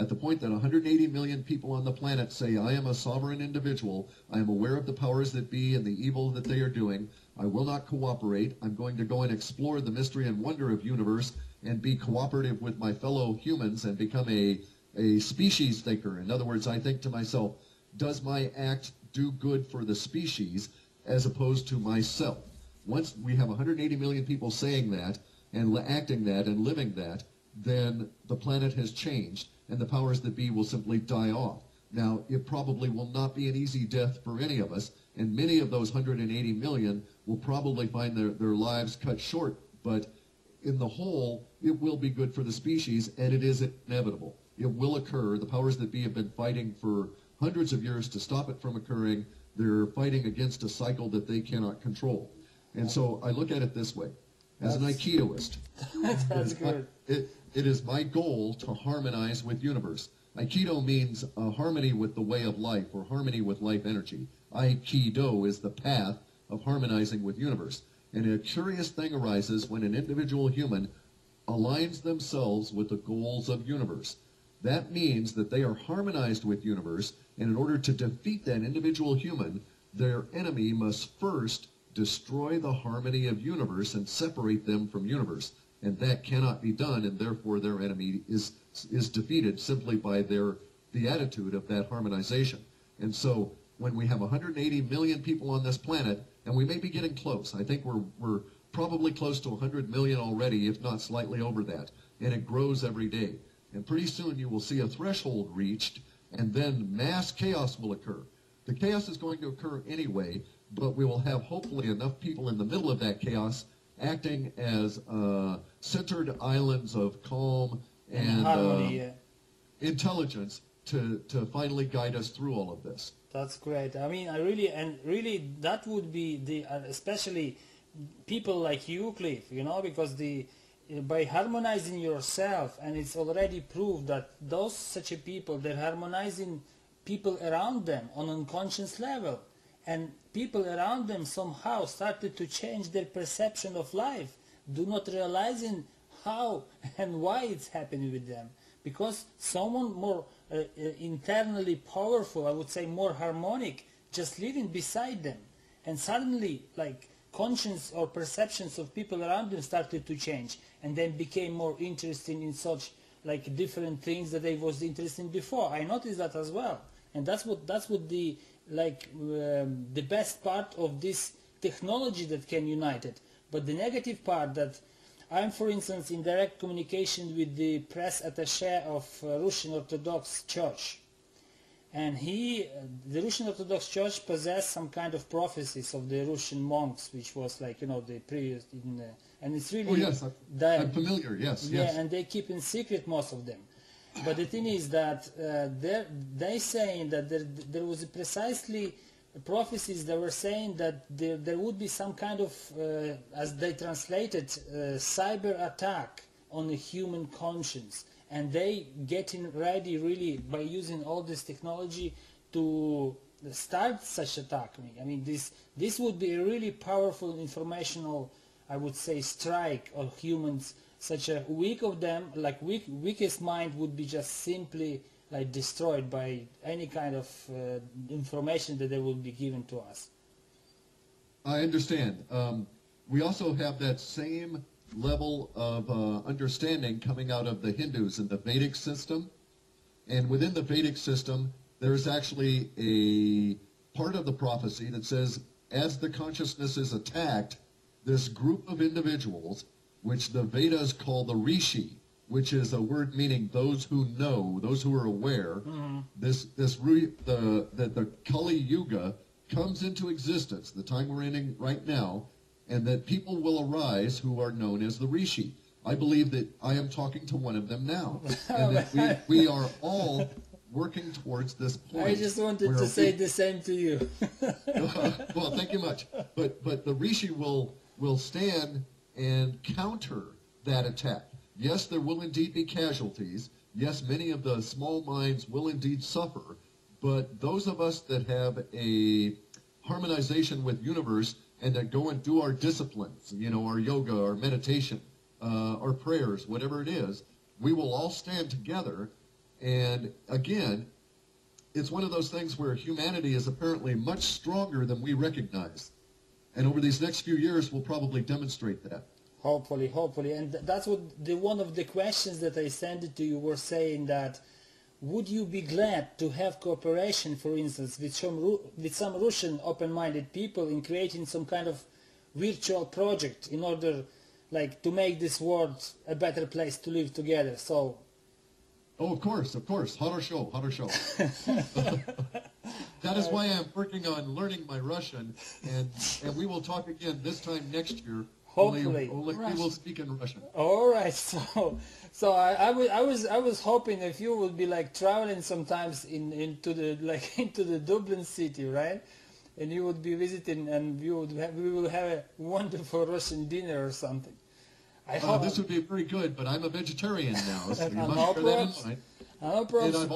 At the point that 180 million people on the planet say, I am a sovereign individual, I am aware of the powers that be and the evil that they are doing, I will not cooperate, I'm going to go and explore the mystery and wonder of universe and be cooperative with my fellow humans and become a species thinker. In other words, I think to myself, does my act do good for the species as opposed to myself? Once we have 180 million people saying that and acting that and living that, then the planet has changed and the powers that be will simply die off. Now, it probably will not be an easy death for any of us, and many of those 180 million will probably find their lives cut short, but in the whole, it will be good for the species, and it is inevitable. It will occur. The powers that be have been fighting for hundreds of years to stop it from occurring. They're fighting against a cycle that they cannot control. And so I look at it this way. As an Aikidoist, that's good. It is my goal to harmonize with universe. Aikido means harmony with the way of life, or harmony with life energy. Aikido is the path of harmonizing with universe. And a curious thing arises when an individual human aligns themselves with the goals of universe. That means that they are harmonized with universe, and in order to defeat that individual human, their enemy must first destroy the harmony of universe and separate them from universe. And that cannot be done, and therefore their enemy is defeated simply by the attitude of that harmonization. And so when we have 180 million people on this planet, and we may be getting close, I think we're probably close to 100 million already, if not slightly over that, and it grows every day. And pretty soon you will see a threshold reached, and then mass chaos will occur. The chaos is going to occur anyway, but we will have hopefully enough people in the middle of that chaos acting as centered islands of calm and harmony, intelligence to finally guide us through all of this. That's great. I mean, really that would be the especially people like you, Cliff, you know, because by harmonizing yourself, and it's already proved that those such a people, they're harmonizing people around them on an unconscious level. And people around them somehow started to change their perception of life, do not realizing how and why it's happening with them. Because someone more internally powerful, I would say more harmonic, just living beside them. And suddenly, like, conscience or perceptions of people around them started to change, and then became more interested in such, like, different things that they was interested in before. I noticed that as well. And that's what the the best part of this technology that can unite it. But the negative part, that I'm, for instance, in direct communication with the press attaché of Russian Orthodox Church, and the Russian Orthodox Church possessed some kind of prophecies of the Russian monks, which was like, you know, the previous and it's really. Oh yes, I'm familiar. Yes, yeah, yes. and they keep in secret most of them. But the thing is that they saying that there was precisely prophecies that were saying that there would be some kind of, as they translated, cyber attack on the human conscience. And they getting ready really by using all this technology to start such attack. I mean, this would be a really powerful informational, I would say, strike of humans. Such a weak of them, like weakest mind, would be just simply like destroyed by any kind of information that they will be given to us. I understand. We also have that same level of understanding coming out of the Hindus and the Vedic system. And within the Vedic system, there's actually a part of the prophecy that says, as the consciousness is attacked, this group of individuals, which the Vedas call the Rishi, which is a word meaning those who know, those who are aware, the Kali Yuga comes into existence, the time we're in right now, and that people will arise who are known as the Rishi. I believe that I am talking to one of them now, and that we are all working towards this point. I just wanted to say the same to you. Well, thank you much. But the Rishi will stand and counter that attack. Yes, there will indeed be casualties. Yes, many of the small minds will indeed suffer. But those of us that have a harmonization with universe and that go and do our disciplines, you know, our yoga, our meditation, our prayers, whatever it is, we will all stand together And again, it's one of those things where humanity is apparently much stronger than we recognize. And over these next few years, we'll probably demonstrate that. Hopefully. And that's what one of the questions that I sent to you were saying, that would you be glad to have cooperation, for instance, with some Russian open-minded people in creating some kind of virtual project in order, like, to make this world a better place to live together? So. Oh, of course. Хорошо. That is why I'm working on learning my Russian, and we will talk again this time next year. Hopefully. Only we will speak in Russian. All right. So I was hoping if you would be like traveling sometimes into the Dublin city, right? And you would be visiting, and we will have a wonderful Russian dinner or something. I hope this would be very good, but I'm a vegetarian now, so you no must bear that in mind. No problem. And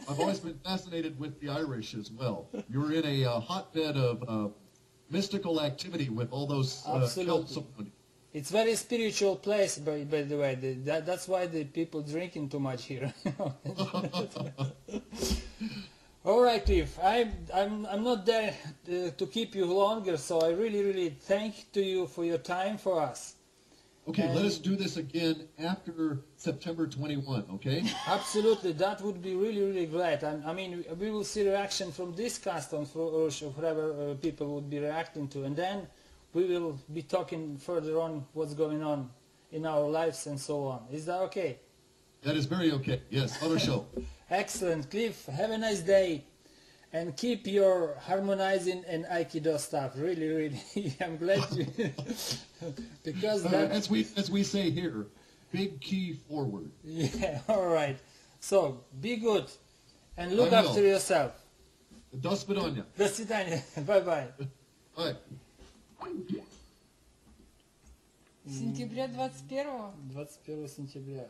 I've always been fascinated with the Irish as well. You're in a hotbed of mystical activity with all those cults. It's a very spiritual place, by the way. That's why the people drinking too much here. All right, Cliff. I'm not there to keep you longer, so I really thank you for your time for us. Okay, let us do this again after September 21, okay? Absolutely, that would be really great. I mean, we will see reaction from this cast on or whatever people would be reacting to, and then we will be talking further on what's going on in our lives and so on. Is that okay? That is very okay. Yes, on our show. Excellent, Cliff. Have a nice day. And keep your harmonizing and Aikido stuff. Really. I'm glad you... because that... as we say here, big key forward. Yeah, all right. So, be good. And look after yourself. До свидания. До свидания. Bye-bye. Bye. Сентября 21-го? 21 сентября.